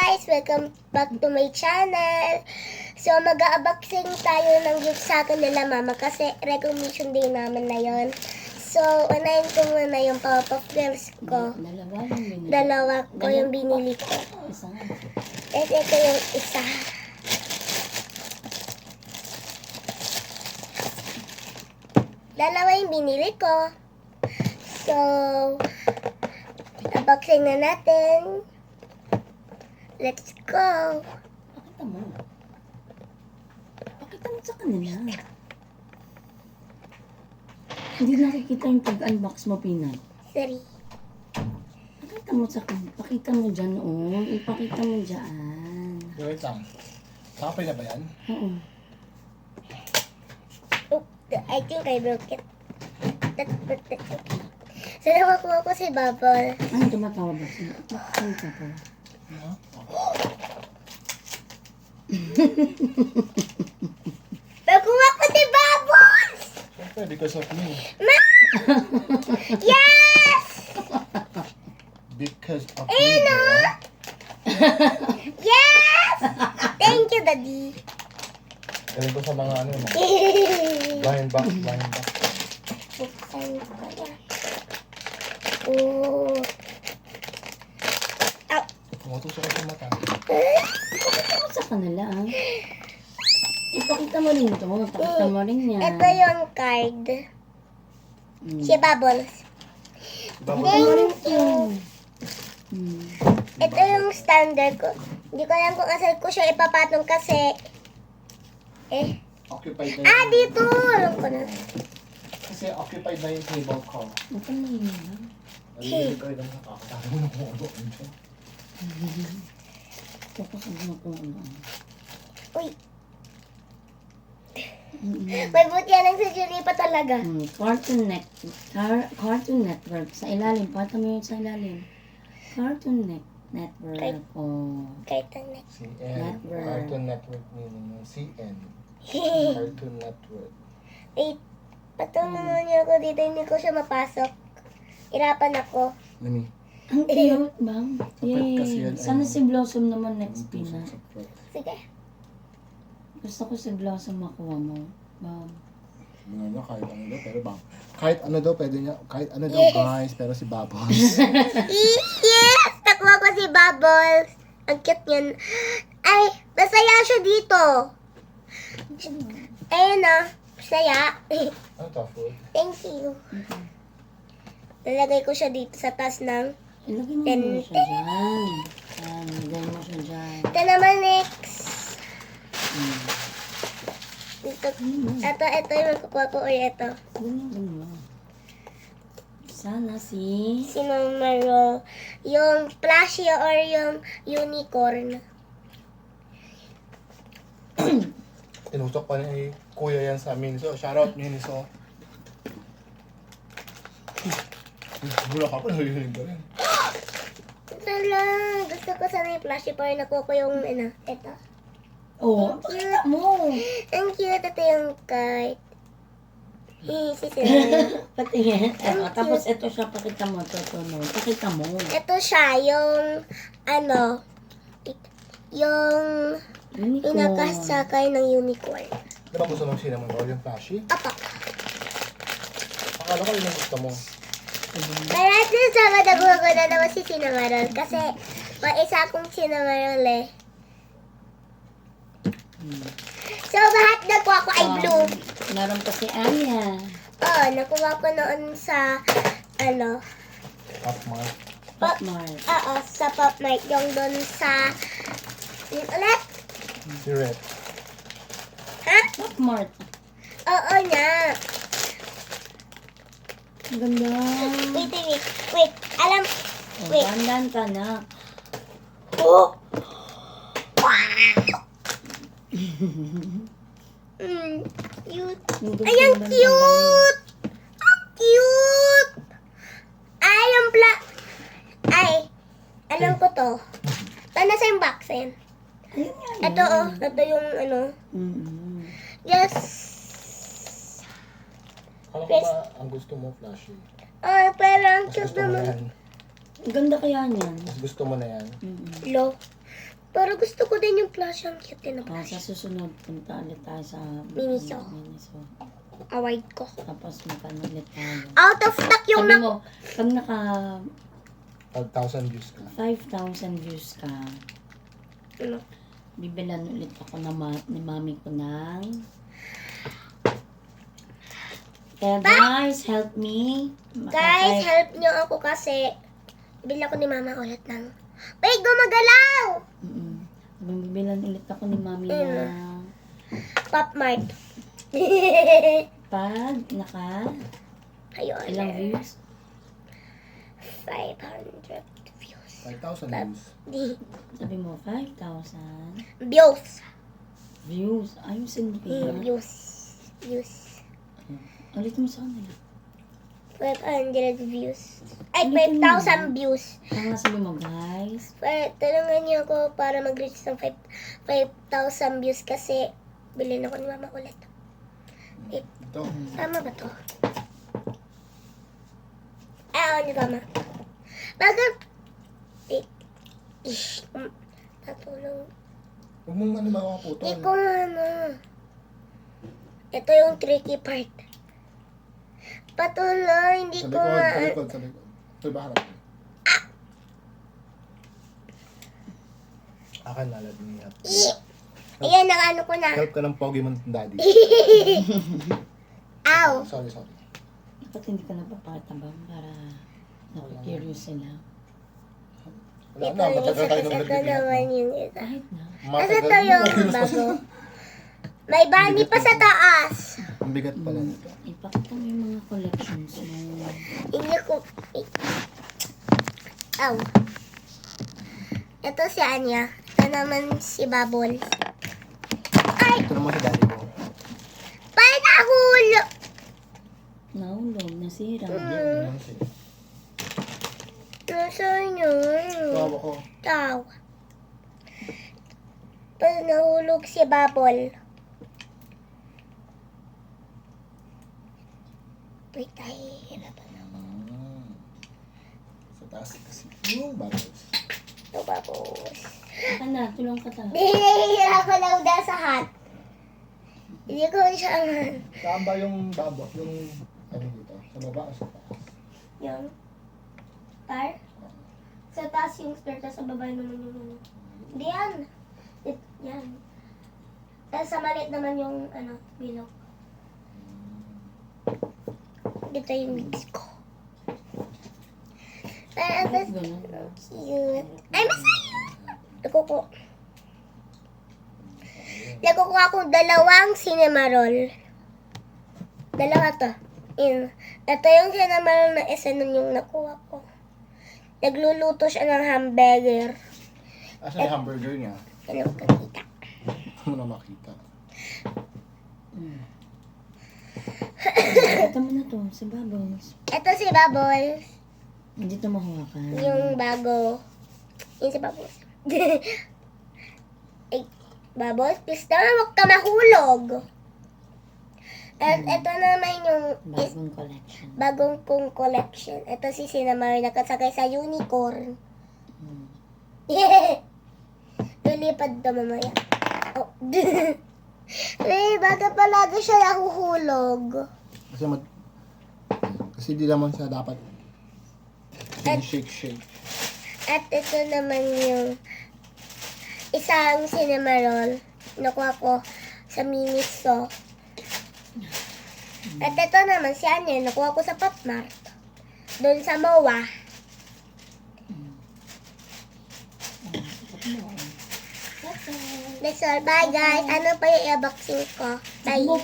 guys! Welcome back to my channel. So, mag-a-unboxing tayo ng gift sa akin nila mama kasi recognition day namin na yon. So, unahin ko muna yung Papa Girls ko. Dalawa ko yung binili ko. At ito yung isa. Dalawa yung binili ko. So, unboxing na natin. Let's go! Pakita mo. Pakita mo sa kanila. Hindi nakikita yung pag-unbox mo, Pinay. Sorry. Pakita mo sa kanila. Pakita mo dyan, oh. Ipakita mo dyan. Wait lang. Kapay na ba yan? Oo. Oh, I think I broke it. That's okay. So, nakuha ko si Bubble. Ano tumatawa ba? Ano ka po? Nakuha ko si Bubble! Siyempre, because of me. Ma! Yes! Because of me. Ayun o! Yes! Thank you, Daddy. Galing ko sa mga ano, blind box, blind box. Buksan ko yan. Oh. Tumutusok ko sa mata. Ipakita mo sa kanila, ah. Ipakita mo rin ito. Ipakita mo rin yan. Ito yung card. Si Bubbles. Ipakita mo rin ito. Ito yung standard ko. Hindi ko alam kung asan ko siya ipapatong kasi Occupied na ah, yung, dito! Alam ko na. kasi occupied na yung table ko. Ito mo yun. Nalilip ko yung nakakatawa mo kung ano. Tapos ano kung ano. Uy! May buti yan ang sa pa talaga. Cartoon Network. Sa ilalim. Pata mo yun sa ilalim. Cartoon Network. Oh. Cartoon Network. CN. Network. Cartoon Network meaning yung CN. Cartoon Network. Wait, patulungan niyo ako dito. Hindi ko siya mapasok. Irapan ako. Nami. Ang cute, bang? Kapit kasi yan, Yay. Sana ano. si Blossom naman next pina. Sige. Gusto ko si Blossom makuha mo. Bang. Ano, kahit ano daw, pero bang. Kahit ano daw, pwede niya. Kahit ano daw, guys, pero si Bubbles. Yes! Nakuha ko si Bubbles. Ang cute niyan. Ay, masaya siya dito. Ayun na. Masaya. Ano to, food? Thank you. Nalagay ko siya dito sa taas ng... Ilagay mo muna siya dyan. Yan, ilagay mo siya dyan. Ito naman next. Dito. Ito yung magkukuha ko ulit ito. Ganyan mo. Sana si... Sinumero. Yung plushie or yung unicorn. Tinusok pa ni Kuya yan sa Minso. Shoutout, Minso. Bulak ako, nahihilin ka rin. Tala, gusto ko sana yung plushie para nakuha ko yung ano, ito. Oh, pakita mo. Ang cute, ito yung card. Sisira. Patingin. Tapos ito siya, pakita mo. Ito, no. Pakita mo. Ito siya, yung ano, yung Unicorn. pinakasakay ng unicorn. Di ba gusto mong cinnamon roll yung flashy? Apa. Akala ko yun ang gusto mo. Pero ito sa nakuha ko na naman si Cinnamon kasi isa akong Cinnamon eh. So, lahat nakuha ko ay blue. Meron pa si Anya. Oo, nakuha ko noon sa, ano, Top mark. Pop Mart. oo, sa Pop Mart. Yung doon sa, yung ulit? Si Red. Ha? Pop Mart. Oo na. Ang ganda. Wait. Alam, Oh, wait. dandan ka na. Oh! Cute. Ang Ay, ang ganda ng cute! Ang cute! Ay, yung Ay, alam ko to. Ito na sa yung boxen. Ayun nga. Ito oh, ito yung ano. Yes. Akala ko ba ang gusto mo flashy? Ay, pero ang Mas cute gusto mo na naman. yan. Ang ganda kaya niyan. Mas gusto mo na yan. Lo. Pero gusto ko din yung plush. Ang cute din na Sa plush. susunod, punta ulit tayo sa Miniso. Miniso. Award ko. Tapos magkano ulit tayo. Out of stock yung Sabi mo, pag naka 5,000 views ka. 5,000 views ka, Ano? bibilan ulit ako ni mami ko ng... Kaya guys, help me. Guys, help nyo ako kasi bili ako ni mama ulit ng... Wait, gumagalaw! Bibilan ulit ako ni mami ng... Pop Mart. Pag naka... Ayun. Ilang views? 500 views. 5,000 views. Di. Sabi mo, 5,000 Views. views. Ayusin mo pa. Views. Views. Ulit mo sa kanila. 500 views. Ay, Ulitin mo. 5,000 views. Ang sabi mo, guys. Tulungan niyo ako para mag-reach ng 5,000 views kasi bilhin ako ni mama ulit. Ito. Tama ba to? Ay, hindi tama. Bakit? Natulong. Huwag mong ano makakaputol. Hindi ko ano. Ito yung tricky part. Patuloy, hindi Sa ko likod, nga. sa likod, sa likod. Ito ba harap? Akin lalad niya. Ayan, nakano ko na. Help ka ng pogi mo ng daddy. Ow! Sorry, sorry. Dapat hindi ka napapakita ba? Para nakikurious sila. Wala Ito na, yung matagal isa, tayo kasi nang ito naman yung isa. Kahit na. Kasi ito yung bago. May bunny pa sa taas. Ang bigat pala nito. Ipakita mo yung mga collections mo. Hindi ko... Ow. Ito si Anya. Ito naman si Bubble. Ay! Ito naman sa daddy ko. Paano nahulo? Nahulog, nasira. Yan siya. Nasaan yun? Tawa ko. Tawa. Paano nahulog si Bubble? Wait, nahihirapan ako. Sa taas kasi. Yung bubbles. Ito, Bubbles. Saka na, tulong ka talaga. Nahihirapan ako dahil sa hat. Hindi ko siya Saan ba yung babo? Yung ano dito? Sa baba o sa taas? yung tar. Sa taas yung spare, tapos sa baba naman yung ano. Hindi yan. Yan. Tapos sa maliit naman yung ano, bilog. Dito yung mix ko. Parang Bakit ganun? cute. Ay, masaya! Nagkukuha akong dalawang cinema roll. Dalawa to. Ito yung cinema roll na isa nun yung nakuha ko. Nagluluto siya ng hamburger. Asan yung hamburger niya? Ano kakita? Ano na makita? Ito mo na to, si Bubbles. Ito si Bubbles. Hindi ito mahawakan. Yung bago. Yung si Bubbles. Ay, Bubbles, please naman huwag ka mahulog. At ito naman yung Bagong collection. bagong kong collection. Ito si Cinnamon nakasakay sa unicorn. Hmm. Lulipad to mamaya. Oh. Bakit palagi siya nahuhulog? Kasi di naman siya dapat shake. At ito naman yung isang cinema roll. Nakuha ko sa Miniso. At ito naman si Anya. Nakuha ko sa Pop Mart. Doon sa MOA. That's all. Bye guys. Ano pa yung i-boxing ko? Bye. Mo,